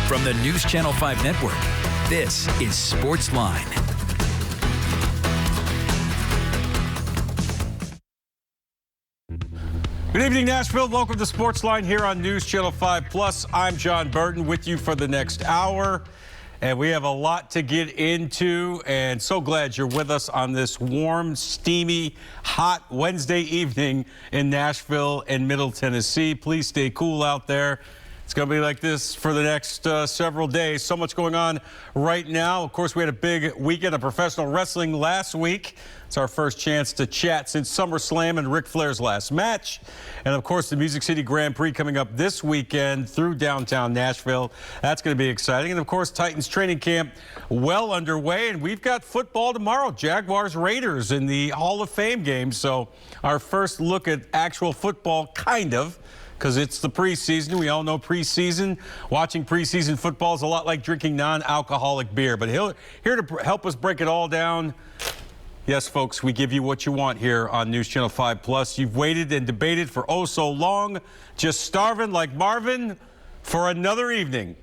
From the News Channel 5 Network, this is SportsLine. Good evening, Nashville. Welcome to SportsLine here on News Channel 5 Plus. I'm Jon Burton with you for the next hour. And we have a lot to get into, and so glad you're with us on this warm, steamy, hot Wednesday evening in Nashville and Middle Tennessee. Please stay cool out there. It's going to be like this for the next several days. So much going on right now. Of course, we had a big weekend of professional wrestling last week. It's our first chance to chat since SummerSlam and Ric Flair's last match. And, of course, the Music City Grand Prix coming up this weekend through downtown Nashville. That's going to be exciting. And, of course, Titans training camp well underway. And we've got football tomorrow, Jaguars-Raiders in the Hall of Fame game. So our first look at actual football, kind of, because it's the preseason. We all know preseason. Watching preseason football is a lot like drinking non-alcoholic beer. But here to help us break it all down. Yes, folks, we give you what you want here on News Channel 5 Plus. You've waited and debated for oh so long, just starving like Marvin for another evening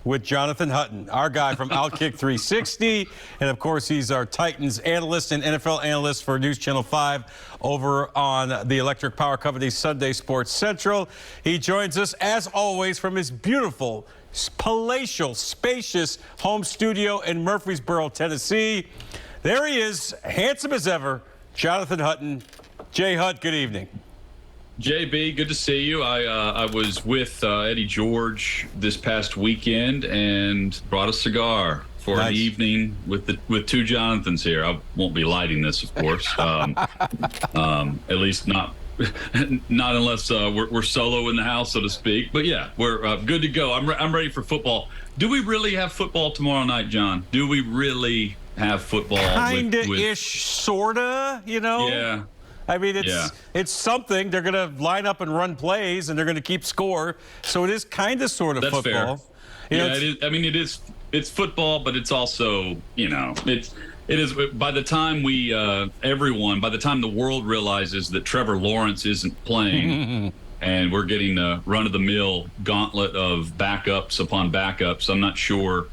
with Jonathan Hutton, our guy from Outkick 360. And, of course, he's our Titans analyst and NFL analyst for News Channel 5 over on the Electric Power Company Sunday Sports Central. He joins us, as always, from his beautiful, palatial, spacious home studio in Murfreesboro, Tennessee. There he is, handsome as ever, Jonathan Hutton. Jay Hutt, good evening. JB, good to see you. I was with Eddie George this past weekend and brought a cigar for an evening with two Jonathans here. I won't be lighting this, of course. At least not unless we're solo in the house, so to speak. But yeah, we're good to go. I'm ready for football. Do we really have football tomorrow night, John? Do we really have football? Kinda-ish, sorta, you know? Yeah. I mean, it's something. They're going to line up and run plays, and they're going to keep score. So it is kind of sort of That's football. Fair. Yeah, it is. I mean, it's football, but it's also, it is. By the time by the time the world realizes that Trevor Lawrence isn't playing and we're getting the run-of-the-mill gauntlet of backups upon backups, I'm not sure.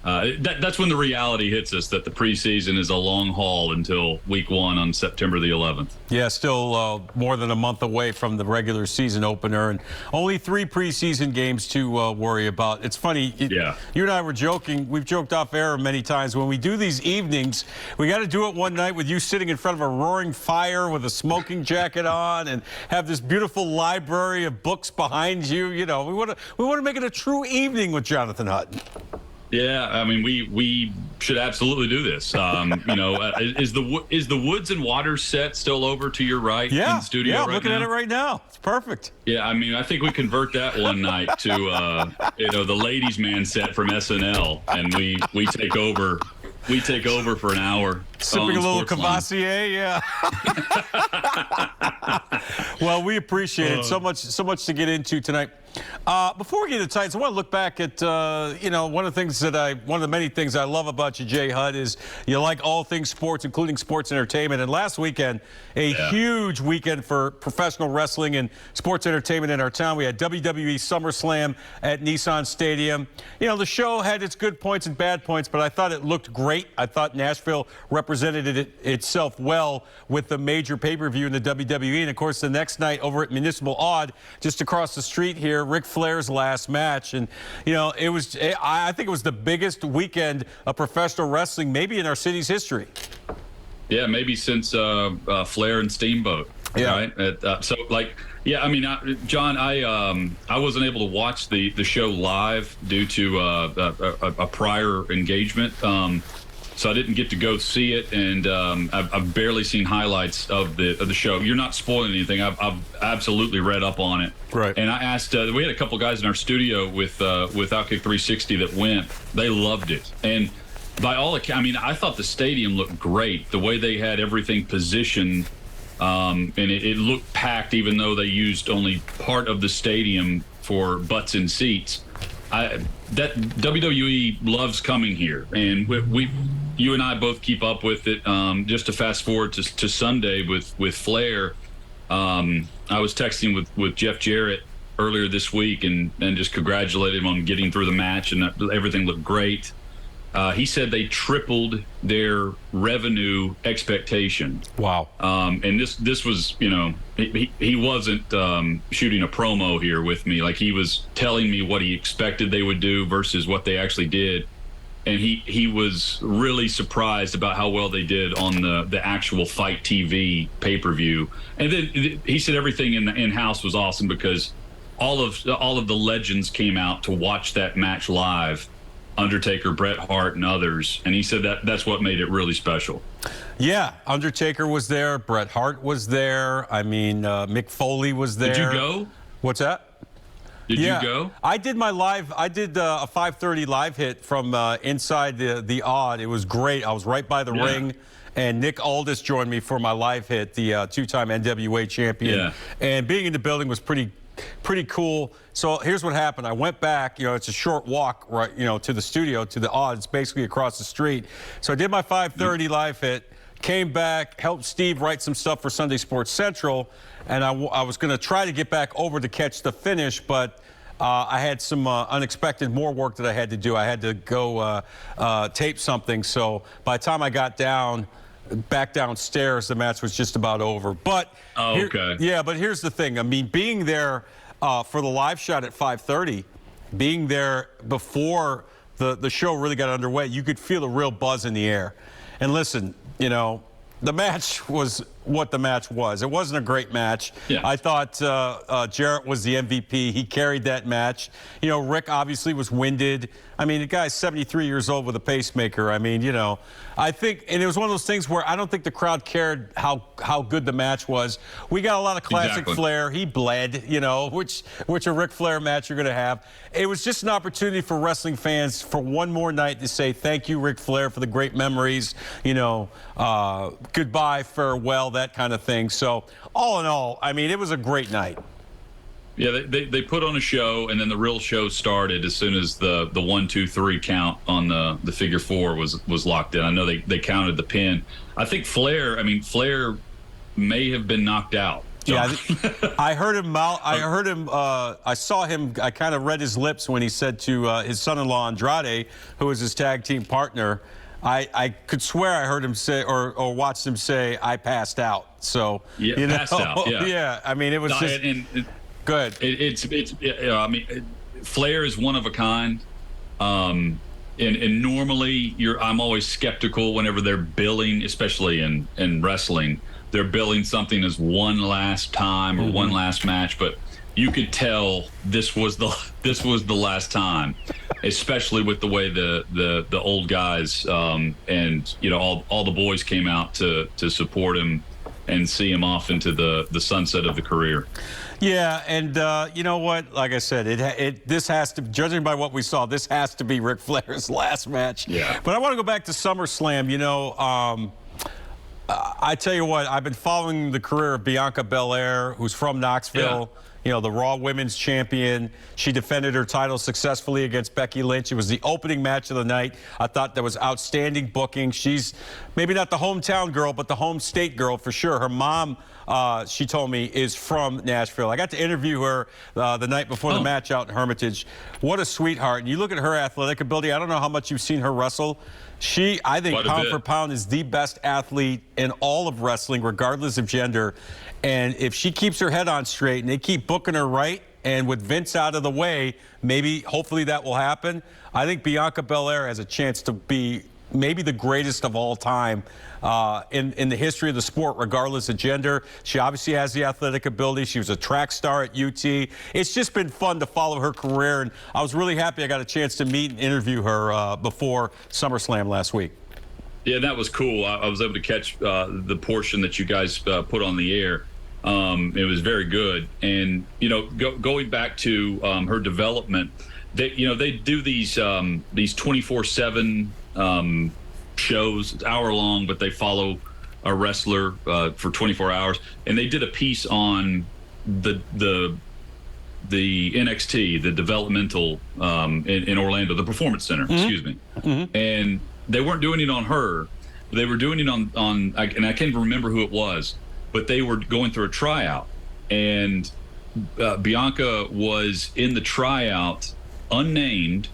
That's when the reality hits us that the preseason is a long haul until week 1 on September the 11th. Yeah, still more than a month away from the regular season opener, and only 3 preseason games to worry about. It's funny, you and I were joking. We've joked off air many times. When we do these evenings, we got to do it one night with you sitting in front of a roaring fire with a smoking jacket on and have this beautiful library of books behind you. You know, we want to make it a true evening with Jonathan Hutton. Yeah, I mean, we should absolutely do this. Is the Woods and Waters set still over to your right in the studio right now? Yeah, looking at it right now. It's perfect. Yeah, I mean, I think we convert that one night to, the ladies' man set from SNL, and we take over. We take over for an hour. Sipping a little Cavassier, yeah. Well, we appreciate it. So much to get into tonight. Before we get to the Titans, I want to look back at, one of the many things I love about you, Jay Hutt, is you like all things sports, including sports entertainment. And last weekend, a huge weekend for professional wrestling and sports entertainment in our town. We had WWE SummerSlam at Nissan Stadium. You know, the show had its good points and bad points, but I thought it looked great. I thought Nashville represented itself well with the major pay-per-view in the WWE. And, of course, the next night over at Municipal Odd, just across the street here, Ric Flair's last match. And, I think it was the biggest weekend of professional wrestling maybe in our city's history. Yeah, maybe since Flair and Steamboat. Yeah. Right? John, I wasn't able to watch the show live due to a prior engagement. So I didn't get to go see it, and I've barely seen highlights of the show. You're not spoiling anything. I've absolutely read up on it. Right. And I asked. We had a couple guys in our studio with Outkick 360 that went. They loved it, and by all accounts, I thought the stadium looked great. The way they had everything positioned, and it looked packed, even though they used only part of the stadium for butts and seats. That WWE loves coming here, and you and I both keep up with it. Just to fast forward to Sunday with Flair, I was texting with Jeff Jarrett earlier this week and just congratulated him on getting through the match, and everything looked great. He said they tripled their revenue expectation. Wow. And this was, he wasn't shooting a promo here with me. Like, he was telling me what he expected they would do versus what they actually did. And he was really surprised about how well they did on the actual Fight TV pay-per-view. And then he said everything in-house was awesome because all of the legends came out to watch that match live. Undertaker, Bret Hart, and others, and he said that's what made it really special. Yeah, Undertaker was there, Bret Hart was there. I mean, Mick Foley was there. Did you go? What's that? Did you go? I did a 5:30 live hit from inside the Odd. It was great. I was right by the ring, and Nick Aldis joined me for my live hit, the two-time NWA champion. Yeah. And being in the building was pretty cool. So here's what happened. I went back, it's a short walk, right, to the studio, to the Odd. It's basically across the street. So I did my 5:30 live hit, came back, helped Steve write some stuff for Sunday Sports Central, and I was going to try to get back over to catch the finish, but I had some unexpected more work that I had to do. I had to go tape something. So by the time I got back downstairs, the match was just about over. But but here's the thing. I mean, being there for the live shot at 5:30, being there before the show really got underway, you could feel a real buzz in the air. And listen, the match was what the match was. It wasn't a great match. Yeah. I thought Jarrett was the MVP. He carried that match. Rick obviously was winded. I mean, the guy's 73 years old with a pacemaker. I mean, I think, and it was one of those things where I don't think the crowd cared how good the match was. We got a lot of classic Flair. He bled, which a Ric Flair match you're going to have. It was just an opportunity for wrestling fans for one more night to say thank you, Ric Flair, for the great memories, goodbye, farewell, that kind of thing. So all in all, I mean, it was a great night. Yeah, they put on a show, and then the real show started as soon as the 1, 2, 3 count on the figure 4 was locked in. I know they counted the pin. I think Flair may have been knocked out. Yeah, I heard him. I saw him. I kind of read his lips when he said to his son-in-law Andrade, who was his tag team partner. I could swear I heard him say or watched him say, "I passed out." So passed out. Yeah. Yeah. I mean, it was just good. I mean, Flair is one of a kind. And normally I'm always skeptical whenever they're billing, especially in wrestling. They're billing something as one last time or one last match, but you could tell this was the last time, especially with the way the old guys and all the boys came out to support him and see him off into the sunset of the career. Yeah, and you know what? Like I said, this has to, judging by what we saw, this has to be Ric Flair's last match. Yeah. But I want to go back to SummerSlam. I tell you what, I've been following the career of Bianca Belair, who's from Knoxville. Yeah. The Raw Women's Champion. She defended her title successfully against Becky Lynch. It was the opening match of the night. I thought that was outstanding booking. She's maybe not the hometown girl, but the home state girl for sure. Her mom, she told me, is from Nashville. I got to interview her the night before the match out in Hermitage. What a sweetheart. And you look at her athletic ability. I don't know how much you've seen her wrestle. I think pound for pound is the best athlete in all of wrestling, regardless of gender. And if she keeps her head on straight and they keep booking her right, and with Vince out of the way, hopefully that will happen. I think Bianca Belair has a chance to be maybe the greatest of all time in the history of the sport, regardless of gender. She obviously has the athletic ability. She was a track star at UT. It's just been fun to follow her career, and I was really happy I got a chance to meet and interview her before SummerSlam last week. Yeah, that was cool. I was able to catch the portion that you guys put on the air. It was very good. And, going back to her development, they do these 24/7 shows. It's hour long, but they follow a wrestler for 24 hours. And they did a piece on the NXT, the developmental in Orlando, the Performance Center, excuse me. And they weren't doing it on her. They were doing it on and I can't even remember who it was, but they were going through a tryout. And Bianca was in the tryout, unnamed.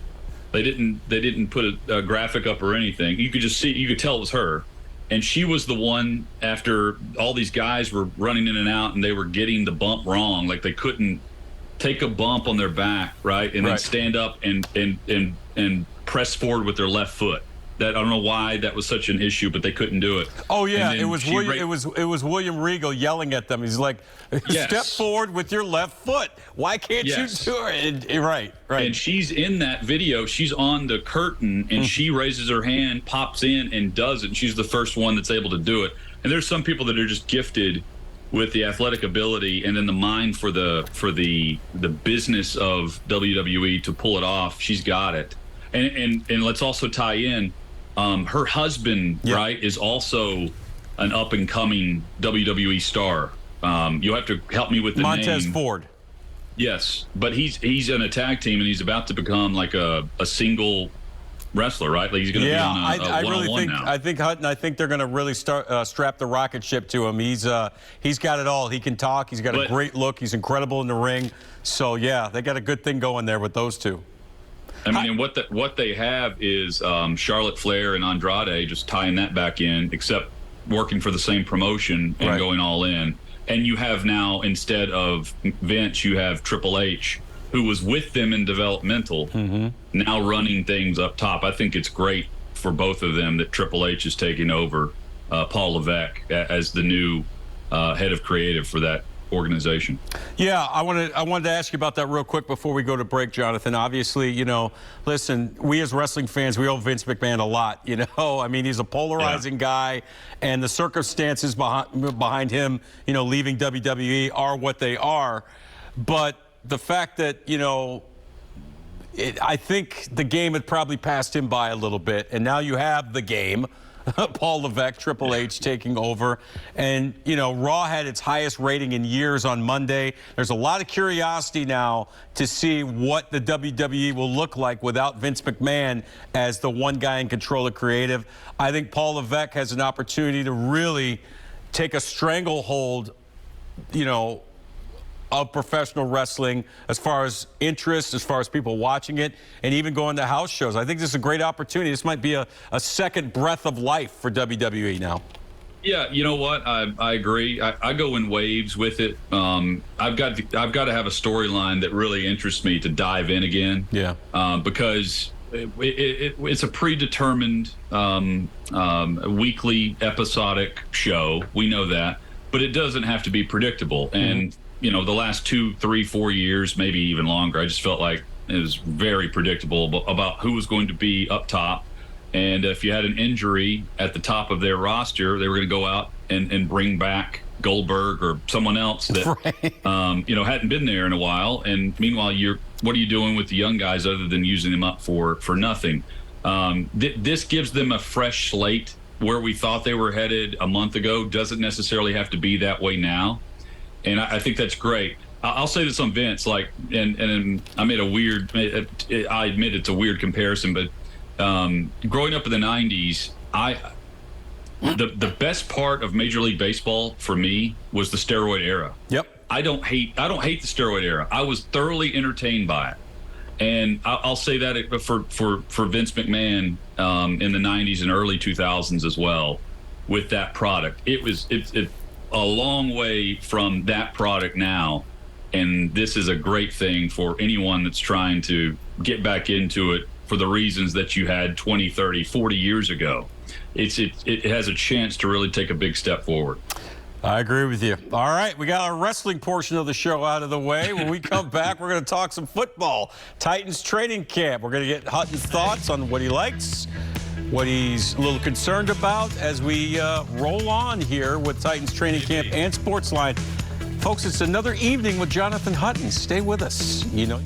They didn't put a graphic up or anything. You could tell it was her. And she was the one, after all these guys were running in and out and they were getting the bump wrong, like they couldn't take a bump on their back, right, and then stand up and press forward with their left foot. That, I don't know why that was such an issue, but they couldn't do it. Oh yeah, it was William Regal yelling at them. He's like, "Step forward with your left foot. Why can't you do it?" Right. And she's in that video. She's on the curtain, and she raises her hand, pops in, and does it. And she's the first one that's able to do it. And there's some people that are just gifted with the athletic ability and then the mind for the business of WWE to pull it off. She's got it. And let's also tie in. Her husband, right, is also an up-and-coming WWE star. You'll have to help me with the name. Montez Ford. Yes, but he's in a tag team, and he's about to become like a single wrestler, right? Like he's going to be on a one-on-one now. I think Hutton. I think they're going to really strap the rocket ship to him. He's got it all. He can talk. He's got a great look. He's incredible in the ring. So yeah, they got a good thing going there with those two. I mean, and what they have is Charlotte Flair and Andrade, just tying that back in, except working for the same promotion and going all in. And you have now, instead of Vince, you have Triple H, who was with them in developmental, now running things up top. I think it's great for both of them that Triple H is taking over Paul Levesque as the new head of creative for that organization. Yeah, I wanted to ask you about that real quick before we go to break, Jonathan. Obviously, you know, listen, we as wrestling fans, we owe Vince McMahon a lot, you know. I mean, he's a polarizing guy, and the circumstances behind him, you know, leaving WWE are what they are. But the fact that, you know, I think the game had probably passed him by a little bit, and now you have the game. Paul Levesque, Triple H taking over. And, you know, Raw had its highest rating in years on Monday. There's a lot of curiosity now to see what the WWE will look like without Vince McMahon as the one guy in control of creative. I think Paul Levesque has an opportunity to really take a stranglehold, you know, of professional wrestling as far as interest, as far as people watching it, and even going to house shows. I think this is a great opportunity. This might be a second breath of life for WWE now. Yeah, you know what? I agree. I go in waves with it. I've got to have a storyline that really interests me to dive in again. Yeah. Because it's a predetermined weekly episodic show. We know that, but it doesn't have to be predictable. And you know, the last 2, 3, 4 years, maybe even longer, I just felt like it was very predictable about who was going to be up top. And if you had an injury at the top of their roster, they were going to go out and bring back Goldberg or someone else that, you know, hadn't been there in a while. And meanwhile, what are you doing with the young guys other than using them up for nothing? This gives them a fresh slate. Where we thought they were headed a month ago doesn't necessarily have to be that way now. And I think that's great. I'll say this on Vince, like, and I made a weird, I admit it's a weird comparison, but growing up in the 90s, the best part of Major League Baseball for me was the steroid era. Yep. I don't hate the steroid era. I was thoroughly entertained by it. And I'll say that for Vince McMahon in the 90s and early 2000s as well with that product. It's a long way from that product now, and this is a great thing for anyone that's trying to get back into it for the reasons that you had 20, 30, 40 years ago. It has a chance to really take a big step forward. I agree with you. All right, we got our wrestling portion of the show out of the way. When we come back, we're going to talk some football. Titans training camp. We're going to get Hutton's thoughts on what he likes, what he's a little concerned about as we roll on here with Titans training camp and SportsLine. Folks, it's another evening with Jonathan Hutton. Stay with us. You know.